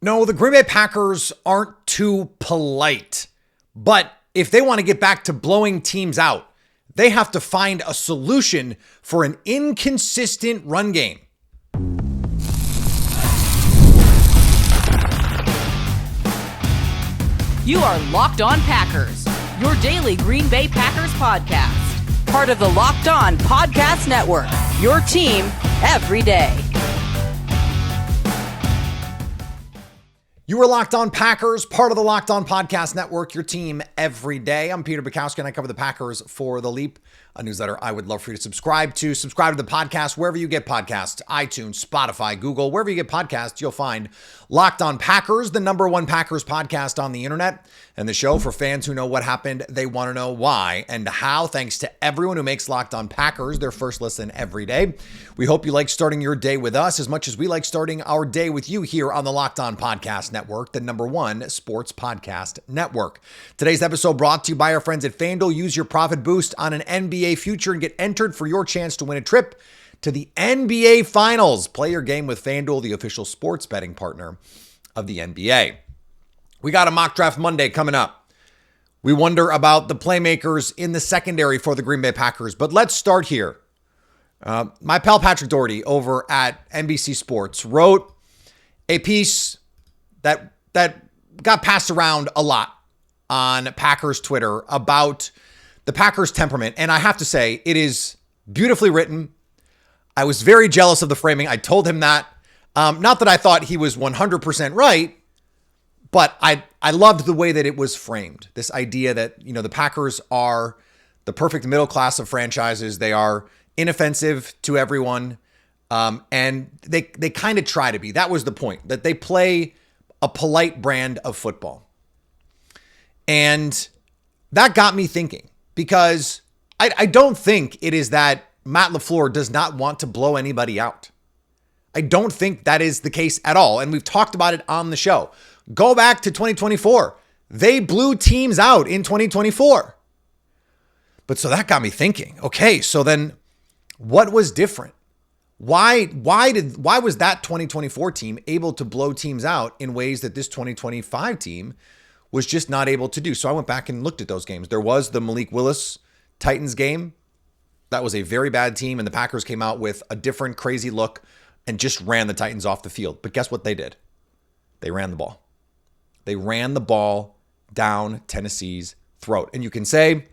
No, the Green Bay Packers aren't too polite. But if they want to get back to blowing teams out, they have to find a solution for an inconsistent run game. You are Locked On Packers, your daily Green Bay Packers podcast. Part of the Locked On Podcast Network, your team every day. You are Locked On Packers, part of the Locked On Podcast Network, your team every day. I'm Peter Bukowski, and I cover the Packers for The Leap, a newsletter I would love for you to subscribe to. Subscribe to the podcast wherever you get podcasts, iTunes, Spotify, Google, wherever you get podcasts, you'll find Locked On Packers, the number one Packers podcast on the internet, and the show for fans who know what happened, they want to know why and how. Thanks to everyone who makes Locked On Packers their first listen every day. We hope you like starting your day with us as much as we like starting our day with you here on the Locked On Podcast Network, the number one sports podcast network. Today's episode brought to you by our friends at FanDuel. Use your profit boost on an NBA future and get entered for your chance to win a trip to the NBA Finals. Play your game with FanDuel, the official sports betting partner of the NBA. We got a mock draft Monday coming up. We wonder about the playmakers in the secondary for the Green Bay Packers, but let's start here. My pal Patrick Doherty over at NBC Sports wrote a piece that got passed around a lot on Packers Twitter about the Packers temperament. And I have to say, it is beautifully written. I was very jealous of the framing. I told him that. Not that I thought he was 100% right, but I loved the way that it was framed. This idea that, the Packers are the perfect middle class of franchises. They are inoffensive to everyone. And they kind of try to be. That was the point, that they play a polite brand of football. And that got me thinking, because I don't think it is that Matt LaFleur does not want to blow anybody out. I don't think that is the case at all. And we've talked about it on the show. Go back to 2024. They blew teams out in 2024. But so that got me thinking, okay, so then what was different? Why was that 2024 team able to blow teams out in ways that this 2025 team was just not able to do? So I went back and looked at those games. There was the Malik Willis Titans game. That was a very bad team, and the Packers came out with a different crazy look and just ran the Titans off the field. But guess what they did? They ran the ball. They ran the ball down Tennessee's throat. And you can say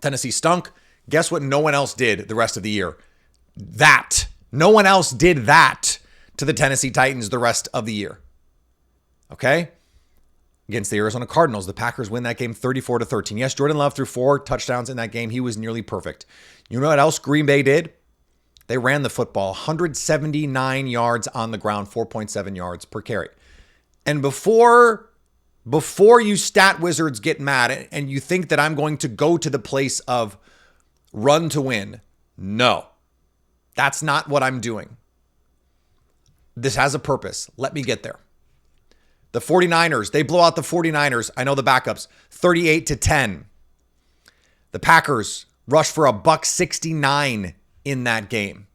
Tennessee stunk. Guess what no one else did the rest of the year? That. No one else did that to the Tennessee Titans the rest of the year. Okay? Against the Arizona Cardinals, the Packers win that game 34-13. Yes, Jordan Love threw 4 touchdowns in that game. He was nearly perfect. You know what else Green Bay did? They ran the football 179 yards on the ground, 4.7 yards per carry. And before you stat wizards get mad and you think that I'm going to go to the place of run to win, no, that's not what I'm doing. This has a purpose. Let me get there. The 49ers, they blow out the 49ers. I know the backups, 38-10. The Packers rush for $169 in that game.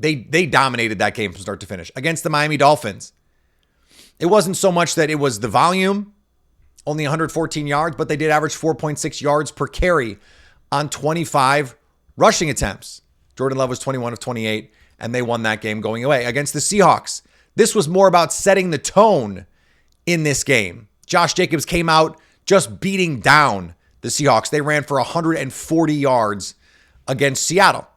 They dominated that game from start to finish. Against the Miami Dolphins, it wasn't so much that it was the volume, only 114 yards, but they did average 4.6 yards per carry on 25 rushing attempts. Jordan Love was 21 of 28, and they won that game going away. Against the Seahawks, this was more about setting the tone in this game. Josh Jacobs came out just beating down the Seahawks. They ran for 140 yards against Seattle.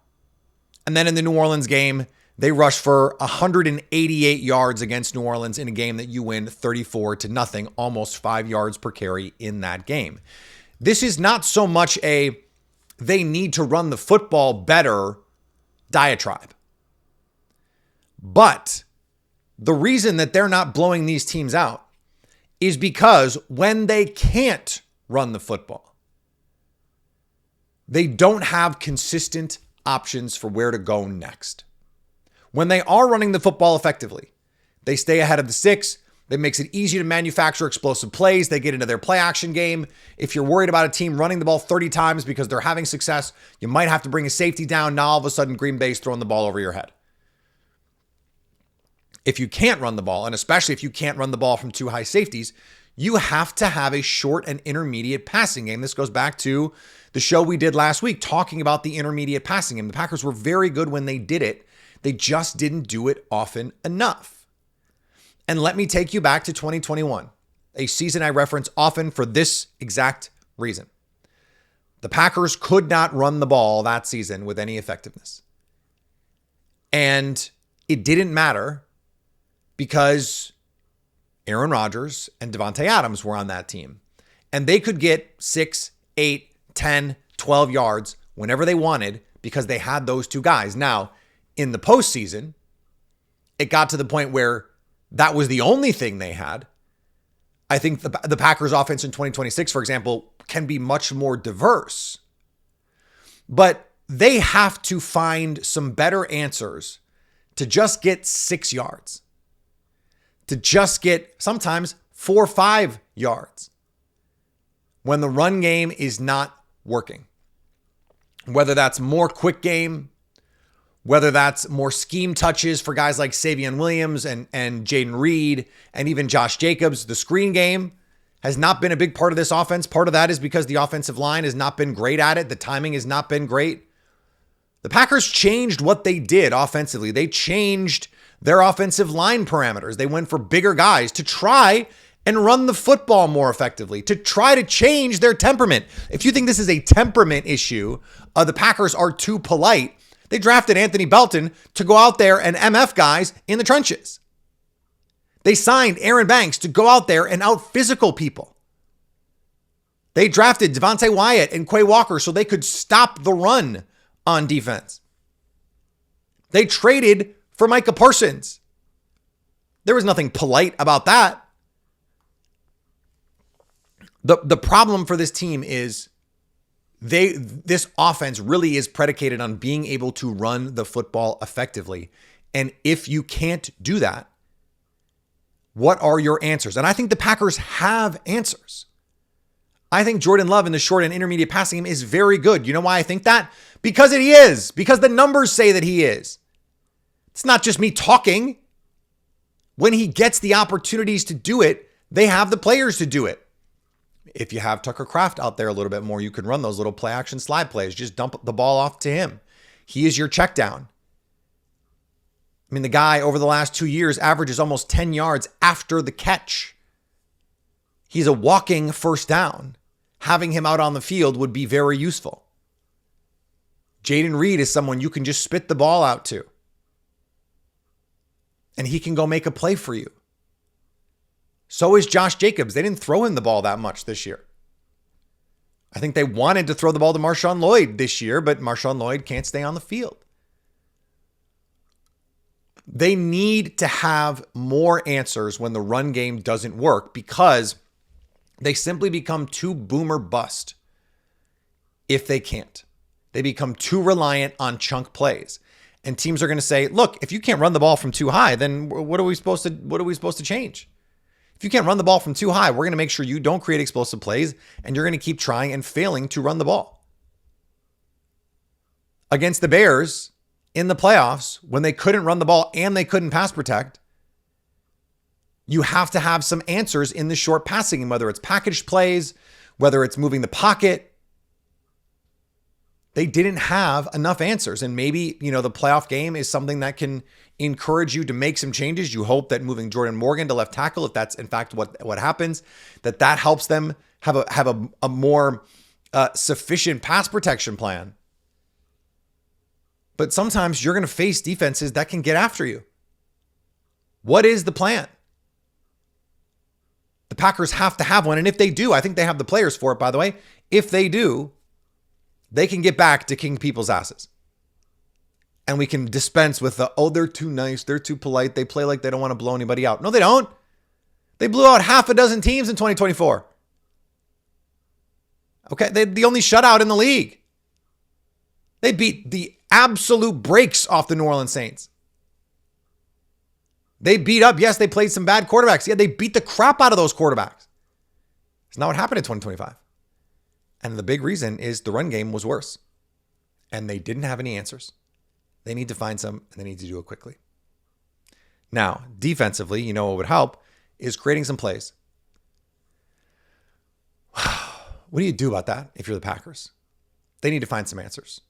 And then in the New Orleans game, they rushed for 188 yards against New Orleans in a game that you win 34-0, almost 5 yards per carry in that game. This is not so much a they need to run the football better diatribe. But the reason that they're not blowing these teams out is because when they can't run the football, they don't have consistent options for where to go next. When they are running the football effectively, they stay ahead of the sticks. That makes it easy to manufacture explosive plays. They get into their play action game. If you're worried about a team running the ball 30 times because they're having success, you might have to bring a safety down. Now all of a sudden Green Bay's throwing the ball over your head. if you can't run the ball, and especially if you can't run the ball from two high safeties, you have to have a short and intermediate passing game. This goes back to the show we did last week talking about the intermediate passing game. The Packers were very good when they did it. They just didn't do it often enough. And let me take you back to 2021, a season I reference often for this exact reason. The Packers could not run the ball that season with any effectiveness. And it didn't matter because Aaron Rodgers and Devontae Adams were on that team. And they could get 6, 8, 10, 12 yards whenever they wanted because they had those two guys. Now, in the postseason, it got to the point where that was the only thing they had. I think the Packers offense in 2026, for example, can be much more diverse. But they have to find some better answers to just get 6 yards, to just get sometimes 4 or 5 yards when the run game is not working. Whether that's more quick game, whether that's more scheme touches for guys like Savion Williams and Jaden Reed and even Josh Jacobs. The screen game has not been a big part of this offense. Part of that is because the offensive line has not been great at it. The timing has not been great. The Packers changed what they did offensively. They changed their offensive line parameters. They went for bigger guys to try and run the football more effectively, to try to change their temperament. If you think this is a temperament issue, the Packers are too polite, they drafted Anthony Belton to go out there and MF guys in the trenches. They signed Aaron Banks to go out there and out physical people. They drafted Devontae Wyatt and Quay Walker so they could stop the run on defense. They traded for Micah Parsons. There was nothing polite about that. The problem for this team is this offense really is predicated on being able to run the football effectively. And if you can't do that, what are your answers? And I think the Packers have answers. I think Jordan Love in the short and intermediate passing game is very good. You know why I think that? Because he is. Because the numbers say that he is. It's not just me talking. When he gets the opportunities to do it, they have the players to do it. If you have Tucker Kraft out there a little bit more, you can run those little play action slide plays. Just dump the ball off to him. He is your check down. I mean, the guy over the last 2 years averages almost 10 yards after the catch. He's a walking first down. Having him out on the field would be very useful. Jaden Reed is someone you can just spit the ball out to. And he can go make a play for you. So is Josh Jacobs. They didn't throw him the ball that much this year. I think they wanted to throw the ball to Marshawn Lloyd this year, but Marshawn Lloyd can't stay on the field. They need to have more answers when the run game doesn't work because they simply become too boomer bust if they can't. They become too reliant on chunk plays. And teams are going to say, look, if you can't run the ball from too high, then what are we supposed to change? If you can't run the ball from too high, we're going to make sure you don't create explosive plays and you're going to keep trying and failing to run the ball. Against the Bears in the playoffs, when they couldn't run the ball and they couldn't pass protect, you have to have some answers in the short passing game, whether it's packaged plays, whether it's moving the pocket. They didn't have enough answers. And maybe, the playoff game is something that can encourage you to make some changes. You hope that moving Jordan Morgan to left tackle, if that's in fact what happens, that helps them have a more sufficient pass protection plan. But sometimes you're going to face defenses that can get after you. What is the plan? The Packers have to have one. And if they do, I think they have the players for it, by the way. If they do, they can get back to kicking people's asses. And we can dispense with they're too nice, they're too polite, they play like they don't want to blow anybody out. No, they don't. They blew out half a dozen teams in 2024. Okay, they're the only shutout in the league. They beat the absolute brakes off the New Orleans Saints. They beat up, yes, they played some bad quarterbacks. Yeah, they beat the crap out of those quarterbacks. It's not what happened in 2025. And the big reason is the run game was worse. And they didn't have any answers. They need to find some, and they need to do it quickly. Now, defensively, you know what would help is creating some plays. What do you do about that if you're the Packers? They need to find some answers.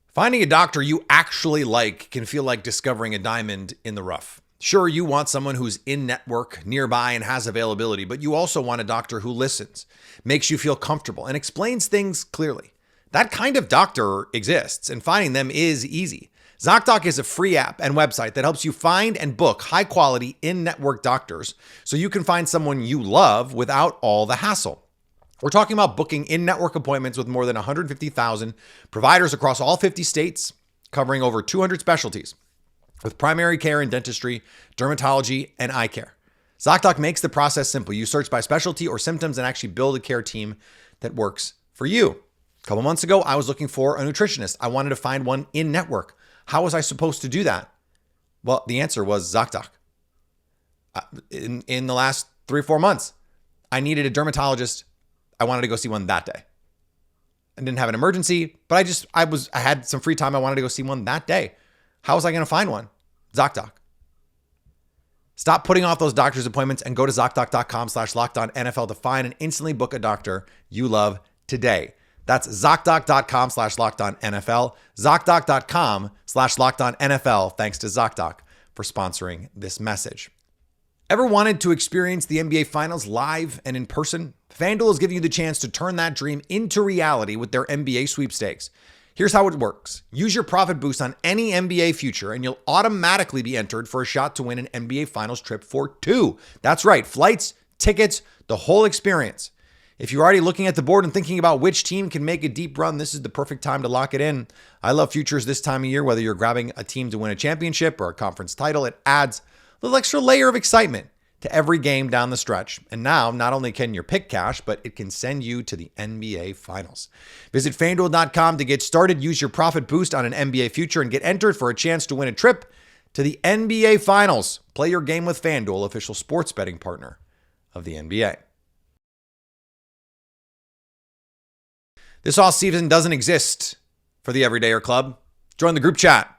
Finding a doctor you actually like can feel like discovering a diamond in the rough. Sure, you want someone who's in-network, nearby, and has availability, but you also want a doctor who listens, makes you feel comfortable, and explains things clearly. That kind of doctor exists, and finding them is easy. ZocDoc is a free app and website that helps you find and book high-quality in-network doctors so you can find someone you love without all the hassle. We're talking about booking in-network appointments with more than 150,000 providers across all 50 states, covering over 200 specialties, with primary care and dentistry, dermatology, and eye care. ZocDoc makes the process simple. You search by specialty or symptoms and actually build a care team that works for you. A couple months ago, I was looking for a nutritionist. I wanted to find one in-network. How was I supposed to do that? Well, the answer was ZocDoc. In the last 3 or 4 months, I needed a dermatologist. I wanted to go see one that day. I didn't have an emergency, but I had some free time. I wanted to go see one that day. How was I going to find one? ZocDoc. Stop putting off those doctor's appointments and go to ZocDoc.com/LockedOnNFL to find and instantly book a doctor you love today. That's ZocDoc.com/LockedOnNFL. ZocDoc.com/LockedOnNFL. Thanks to ZocDoc for sponsoring this message. Ever wanted to experience the NBA Finals live and in person? FanDuel is giving you the chance to turn that dream into reality with their NBA sweepstakes. Here's how it works. Use your profit boost on any NBA future and you'll automatically be entered for a shot to win an NBA Finals trip for 2. That's right, flights, tickets, the whole experience. If you're already looking at the board and thinking about which team can make a deep run, this is the perfect time to lock it in. I love futures this time of year, whether you're grabbing a team to win a championship or a conference title. It adds a little extra layer of excitement to every game down the stretch. And now, not only can your pick cash, but it can send you to the NBA Finals. Visit FanDuel.com to get started. Use your profit boost on an NBA future and get entered for a chance to win a trip to the NBA Finals. Play your game with FanDuel, official sports betting partner of the NBA. This offseason doesn't exist for the Everydayer Club. Join the group chat,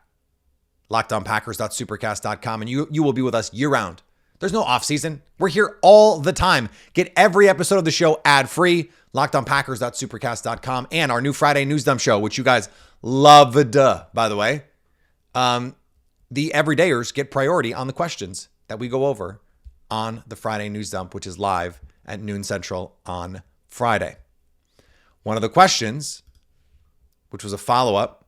LockedOnPackers.supercast.com, and you will be with us year-round. There's no offseason. We're here all the time. Get every episode of the show ad-free, LockedOnPackers.supercast.com, and our new Friday News Dump show, which you guys loved, by the way. The Everydayers get priority on the questions that we go over on the Friday News Dump, which is live at noon Central on Friday. One of the questions, which was a follow-up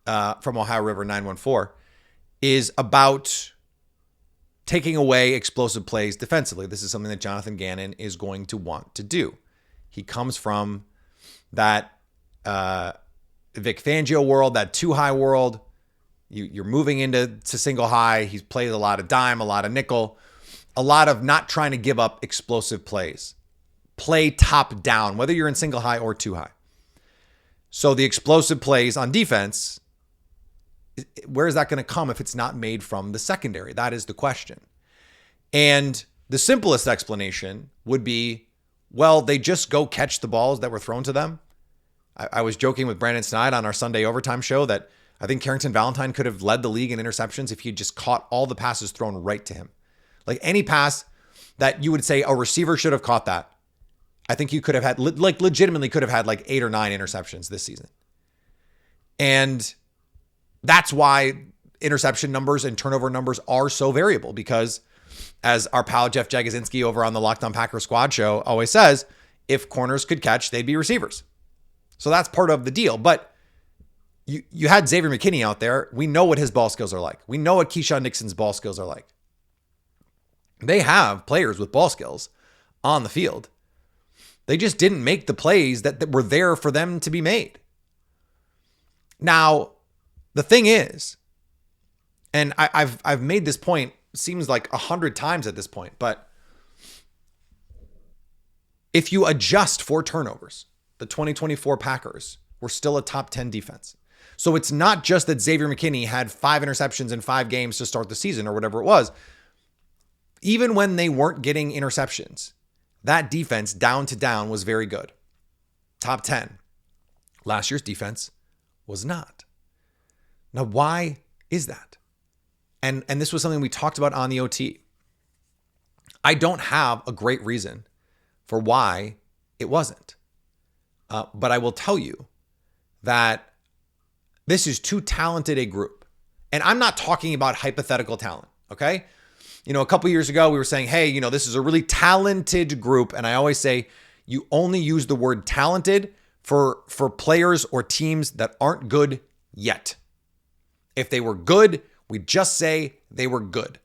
from Ohio River 914, is about taking away explosive plays defensively. This is something that Jonathan Gannon is going to want to do. He comes from that Vic Fangio world, that two-high world. You're moving into single high. He's played a lot of dime, a lot of nickel, a lot of not trying to give up explosive plays. Play top down, whether you're in single high or two high. So the explosive plays on defense, where is that going to come if it's not made from the secondary? That is the question. And the simplest explanation would be, well, they just go catch the balls that were thrown to them. I was joking with Brandon Snide on our Sunday overtime show that I think Carrington Valentine could have led the league in interceptions if he had just caught all the passes thrown right to him. Like any pass that you would say a receiver should have caught that, I think you could have had, legitimately could have had 8 or 9 interceptions this season. And that's why interception numbers and turnover numbers are so variable, because as our pal Jeff Jagosinski over on the Locked On Packers Squad show always says, if corners could catch, they'd be receivers. So that's part of the deal. But you had Xavier McKinney out there. We know what his ball skills are like. We know what Keyshawn Nixon's ball skills are like. They have players with ball skills on the field. They just didn't make the plays that were there for them to be made. Now, the thing is, and I've made this point, seems like 100 times at this point, but if you adjust for turnovers, the 2024 Packers were still a top 10 defense. So it's not just that Xavier McKinney had 5 interceptions in 5 games to start the season or whatever it was. Even when they weren't getting interceptions, that defense down to down was very good. Top 10. Last year's defense was not. Now, why is that? And this was something we talked about on the OT. I don't have a great reason for why it wasn't. But I will tell you that this is too talented a group. And I'm not talking about hypothetical talent, okay? A couple years ago, we were saying, hey, this is a really talented group. And I always say, you only use the word talented for players or teams that aren't good yet. If they were good, we just say they were good.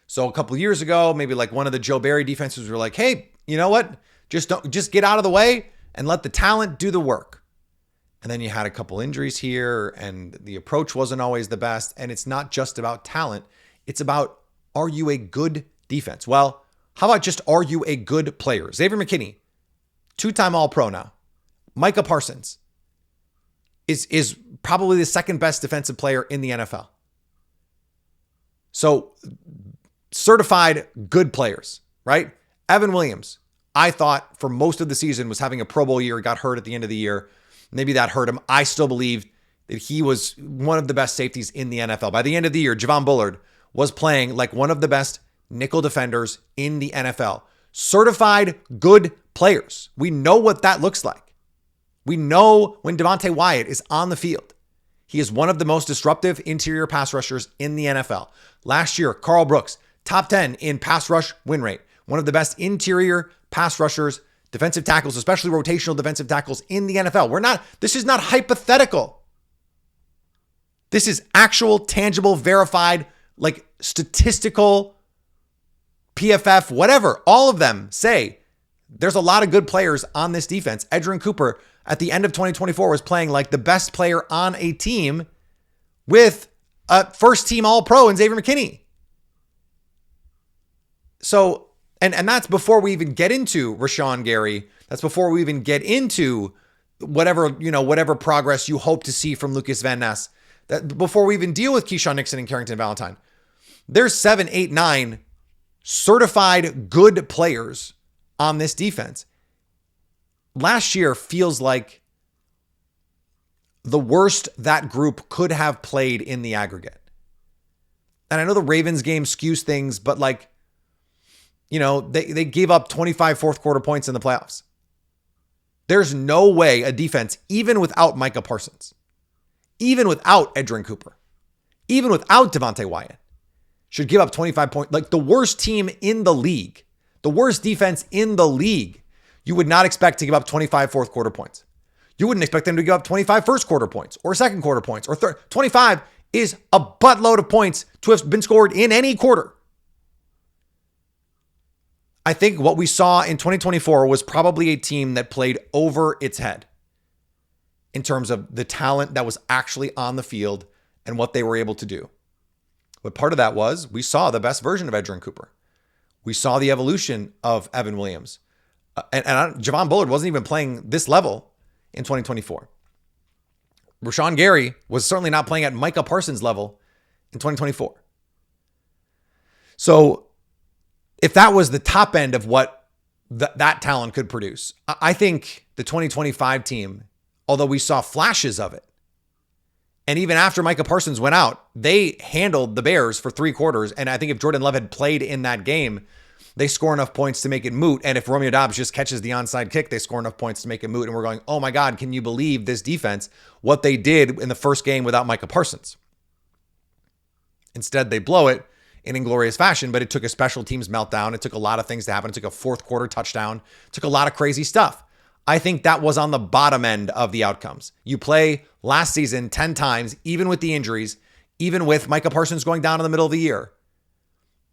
So a couple of years ago, maybe like one of the Joe Barry defenses were like, hey, you know what? Just get out of the way and let the talent do the work. And then you had a couple injuries here and the approach wasn't always the best. And it's not just about talent. It's about, are you a good defense? Well, how about just, are you a good player? Xavier McKinney, 2-time All-Pro now. Micah Parsons is probably the second best defensive player in the NFL. So certified good players, right? Evan Williams, I thought for most of the season was having a Pro Bowl year, got hurt at the end of the year. Maybe that hurt him. I still believe that he was one of the best safeties in the NFL. By the end of the year, Javon Bullard was playing like one of the best nickel defenders in the NFL. Certified good players. We know what that looks like. We know when Devontae Wyatt is on the field. He is one of the most disruptive interior pass rushers in the NFL. Last year, Carl Brooks, top 10 in pass rush win rate. One of the best interior pass rushers, defensive tackles, especially rotational defensive tackles in the NFL. This is not hypothetical. This is actual, tangible, verified, like statistical, PFF, whatever. All of them say there's a lot of good players on this defense. Edgerrin Cooper at the end of 2024 was playing like the best player on a team with a first team All-Pro in Xavier McKinney. So, and that's before we even get into Rashawn Gary. That's before we even get into whatever progress you hope to see from Lucas Van Ness. That before we even deal with Keyshawn Nixon and Carrington Valentine. There's 7, 8, 9 certified good players on this defense. Last year feels like the worst that group could have played in the aggregate. And I know the Ravens game skews things, but they gave up 25 fourth quarter points in the playoffs. There's no way a defense, even without Micah Parsons, even without Edgerrin Cooper, even without Devontae Wyatt, should give up 25 points. Like the worst team in the league, the worst defense in the league, you would not expect to give up 25 fourth quarter points. You wouldn't expect them to give up 25 first quarter points or second quarter points or third. 25 is a buttload of points to have been scored in any quarter. I think what we saw in 2024 was probably a team that played over its head in terms of the talent that was actually on the field and what they were able to do. But part of that was we saw the best version of Edgerrin Cooper. We saw the evolution of Evan Williams. And Javon Bullard wasn't even playing this level in 2024. Rashawn Gary was certainly not playing at Micah Parsons level in 2024. So if that was the top end of what that talent could produce, I think the 2025 team, although we saw flashes of it, and even after Micah Parsons went out, they handled the Bears for 3 quarters. And I think if Jordan Love had played in that game, they score enough points to make it moot. And if Romeo Doubs just catches the onside kick, they score enough points to make it moot. And we're going, oh my God, can you believe this defense, what they did in the first game without Micah Parsons? Instead, they blow it in inglorious fashion, but it took a special teams meltdown. It took a lot of things to happen. It took a fourth quarter touchdown. It took a lot of crazy stuff. I think that was on the bottom end of the outcomes. You play last season 10 times, even with the injuries, even with Micah Parsons going down in the middle of the year.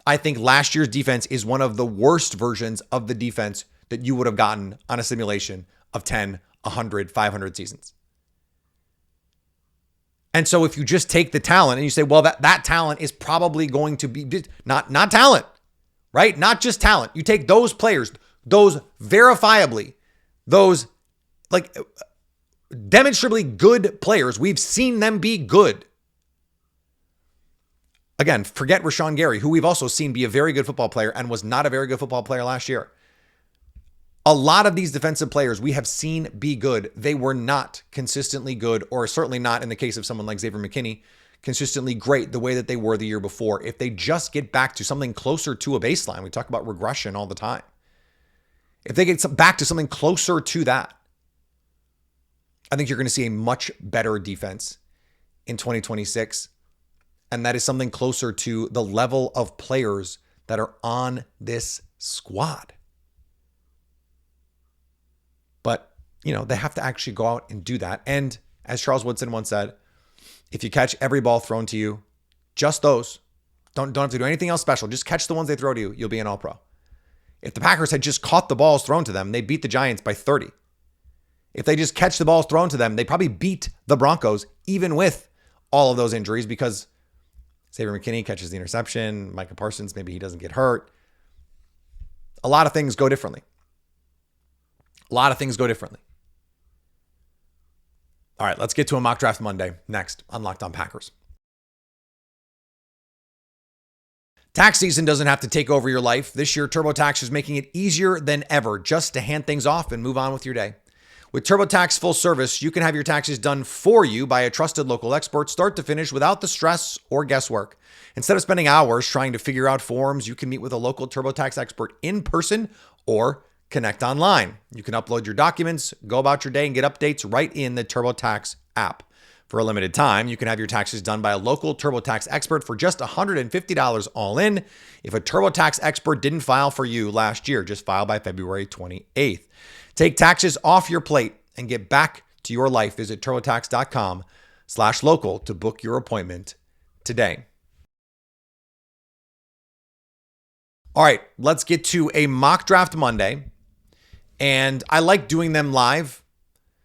I think last year's defense is one of the worst versions of the defense that you would have gotten on a simulation of 10, 100, 500 seasons. And so if you just take the talent and you say, well, that talent is probably going to be not talent, right? Not just talent. You take those players, those verifiably, those like demonstrably good players. We've seen them be good. Again, forget Rashawn Gary, who we've also seen be a very good football player and was not a very good football player last year. A lot of these defensive players we have seen be good. They were not consistently good, or certainly not in the case of someone like Xavier McKinney, consistently great the way that they were the year before. If they just get back to something closer to a baseline, we talk about regression all the time. If they get back to something closer to that, I think you're going to see a much better defense in 2026. And that is something closer to the level of players that are on this squad. But, they have to actually go out and do that. And as Charles Woodson once said, if you catch every ball thrown to you, just those, don't have to do anything else special. Just catch the ones they throw to you. You'll be an all-pro. If the Packers had just caught the balls thrown to them, they beat the Giants by 30. If they just catch the balls thrown to them, they probably beat the Broncos, even with all of those injuries, because Xavier McKinney catches the interception. Micah Parsons, maybe he doesn't get hurt. A lot of things go differently. All right, let's get to a mock draft Monday next on Locked On Packers. Tax season doesn't have to take over your life. This year, TurboTax is making it easier than ever just to hand things off and move on with your day. With TurboTax full service, you can have your taxes done for you by a trusted local expert, start to finish, without the stress or guesswork. Instead of spending hours trying to figure out forms, you can meet with a local TurboTax expert in person or connect online. You can upload your documents, go about your day, and get updates right in the TurboTax app. For a limited time, you can have your taxes done by a local TurboTax expert for just $150 all in. If a TurboTax expert didn't file for you last year, just file by February 28th. Take taxes off your plate and get back to your life. Visit TurboTax.com/local to book your appointment today. All right, let's get to a mock draft Monday. And I like doing them live.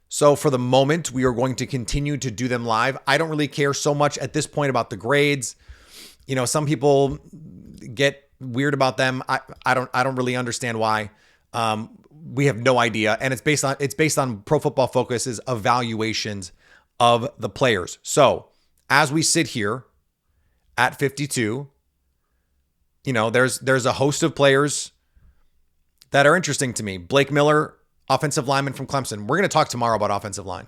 So for the moment, we are going to continue to do them live. I don't really care so much at this point about the grades. Some people get weird about them. I don't really understand why. We have no idea. And it's based on Pro Football Focus's evaluations of the players. So as we sit here at 52, there's a host of players that are interesting to me. Blake Miller, offensive lineman from Clemson. We're going to talk tomorrow about offensive line.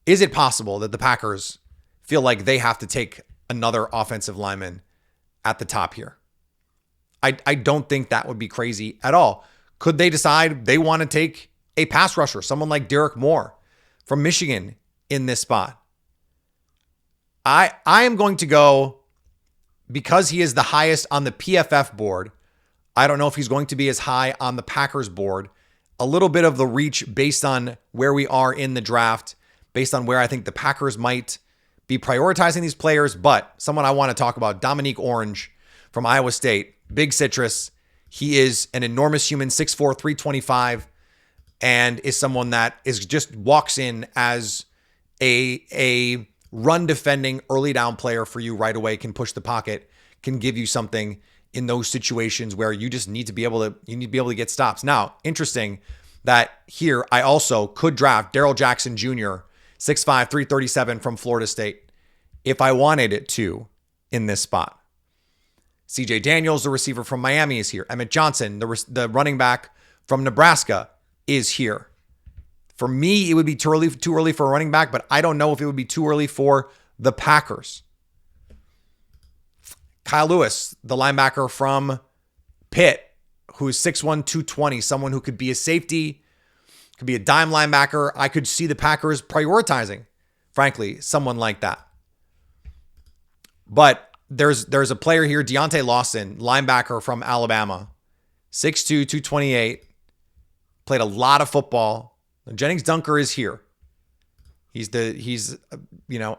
Is it possible that the Packers feel like they have to take another offensive lineman at the top here? I don't think that would be crazy at all. Could they decide they want to take a pass rusher, someone like Derek Moore from Michigan in this spot? I am going to go, because he is the highest on the PFF board. I don't know if he's going to be as high on the Packers board. A little bit of the reach based on where we are in the draft, based on where I think the Packers might be prioritizing these players. But someone I want to talk about, Dominique Orange from Iowa State, big citrus. He is an enormous human, 6'4", 325, and is someone that just walks in as a run defending early down player for you right away, can push the pocket, can give you something in those situations where you just need to be able to get stops. Now, interesting that here I also could draft Darrell Jackson Jr., 6'5", 337 from Florida State, if I wanted it to in this spot. CJ Daniels, the receiver from Miami, is here. Emmett Johnson, the running back from Nebraska, is here. For me, it would be too early for a running back, but I don't know if it would be too early for the Packers. Kyle Lewis, the linebacker from Pitt, who is 6'1", 220, someone who could be a safety, could be a dime linebacker. I could see the Packers prioritizing, frankly, someone like that. But there's a player here, Deontay Lawson, linebacker from Alabama, 6'2", 228, played a lot of football. Jennings Dunker is here. He's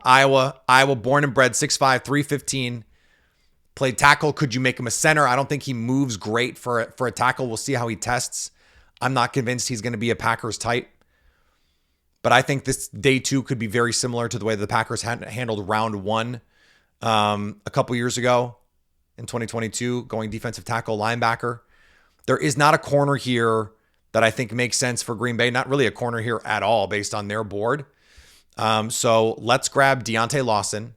Iowa born and bred, 6'5", 315. Played tackle. Could you make him a center? I don't think he moves great for a tackle. We'll see how he tests. I'm not convinced he's going to be a Packers type. But I think this day 2 could be very similar to the way the Packers handled round 1 a couple years ago in 2022, going defensive tackle, linebacker. There is not a corner here that I think makes sense for Green Bay. Not really a corner here at all based on their board. So let's grab Deontay Lawson.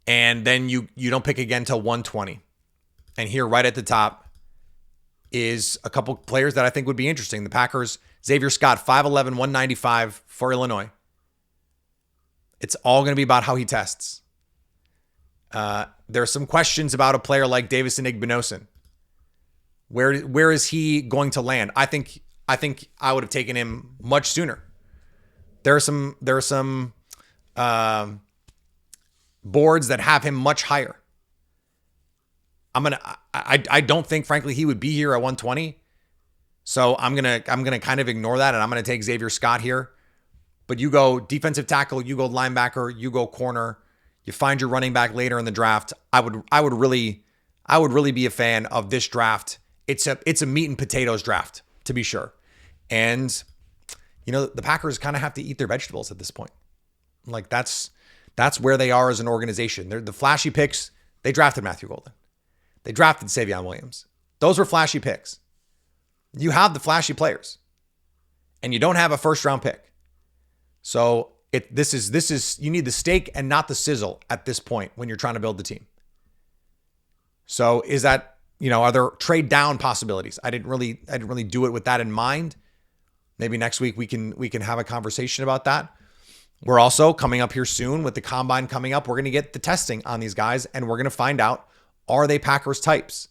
And then you don't pick again till 120. And here right at the top is a couple players that I think would be interesting. The Packers, Xavier Scott, 5'11", 195 for Illinois. It's all going to be about how he tests. There are some questions about a player like Davison Igbinosun. Where is he going to land? I think I would have taken him much sooner. There are some boards that have him much higher. I don't think, frankly, he would be here at 120. So I'm gonna kind of ignore that, and I'm gonna take Xavier Scott here. But you go defensive tackle, you go linebacker, you go corner, you find your running back later in the draft. I would really be a fan of this draft. It's a meat and potatoes draft, to be sure. And the Packers kind of have to eat their vegetables at this point. Like that's where they are as an organization. They're the flashy picks. They drafted Matthew Golden. They drafted Savion Williams. Those were flashy picks. You have the flashy players, and you don't have a first round pick. So this is you need the steak and not the sizzle at this point when you're trying to build the team. So is that, are there trade down possibilities? I didn't really do it with that in mind. Maybe next week we can have a conversation about that. We're also coming up here soon with the combine coming up. We're going to get the testing on these guys, and we're going to find out, are they Packers types?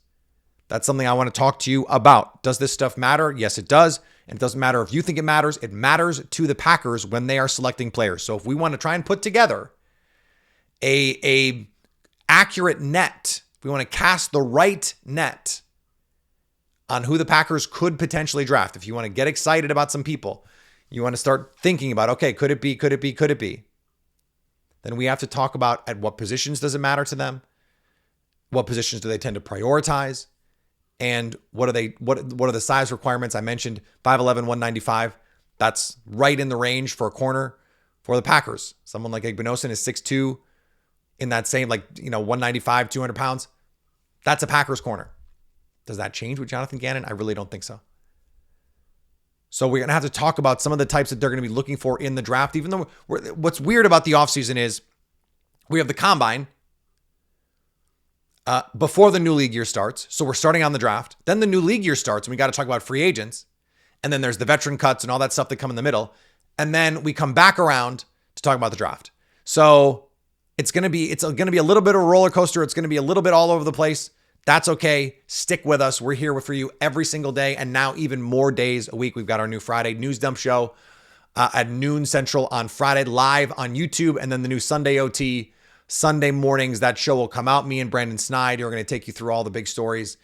That's something I want to talk to you about. Does this stuff matter? Yes, it does. And it doesn't matter if you think it matters. It matters to the Packers when they are selecting players. So if we want to try and put together a accurate net, if we want to cast the right net on who the Packers could potentially draft, if you want to get excited about some people, you want to start thinking about, okay, could it be? Then we have to talk about at what positions does it matter to them? What positions do they tend to prioritize? And what are the size requirements? I mentioned 5'11", 195. That's right in the range for a corner for the Packers. Someone like Igbinosun is 6'2", in that same 195, 200 pounds. That's a Packers corner. Does that change with Jonathan Gannon? I really don't think so. So we're going to have to talk about some of the types that they're going to be looking for in the draft, even though what's weird about the offseason is we have the combine before the new league year starts. So we're starting on the draft. Then the new league year starts, and we got to talk about free agents. And then there's the veteran cuts and all that stuff that come in the middle. And then we come back around to talk about the draft. So it's going to be a little bit of a roller coaster. It's going to be a little bit all over the place. That's okay. Stick with us. We're here for you every single day, and now even more days a week. We've got our new Friday News Dump show at noon Central on Friday, live on YouTube, and then the new Sunday OT Sunday mornings. That show will come out. Me and Brandon Snide are going to take you through all the big stories,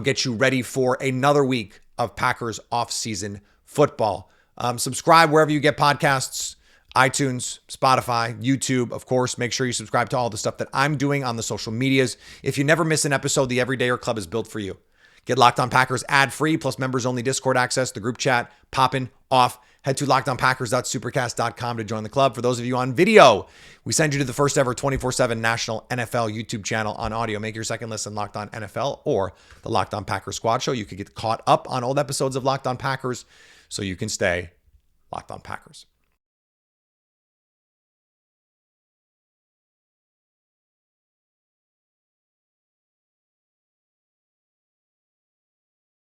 get you ready for another week of Packers off-season football. Subscribe wherever you get podcasts, iTunes, Spotify, YouTube. Of course, make sure you subscribe to all the stuff that I'm doing on the social medias. If you never miss an episode, the Everydayer Club is built for you. Get Locked On Packers ad-free, plus members-only Discord access, the group chat, popping off. Head to lockedonpackers.supercast.com to join the club. For those of you on video, we send you to the first ever 24/7 national NFL YouTube channel on audio. Make your second listen Locked On NFL or the Locked On Packers Squad Show. You can get caught up on old episodes of Locked On Packers so you can stay Locked On Packers.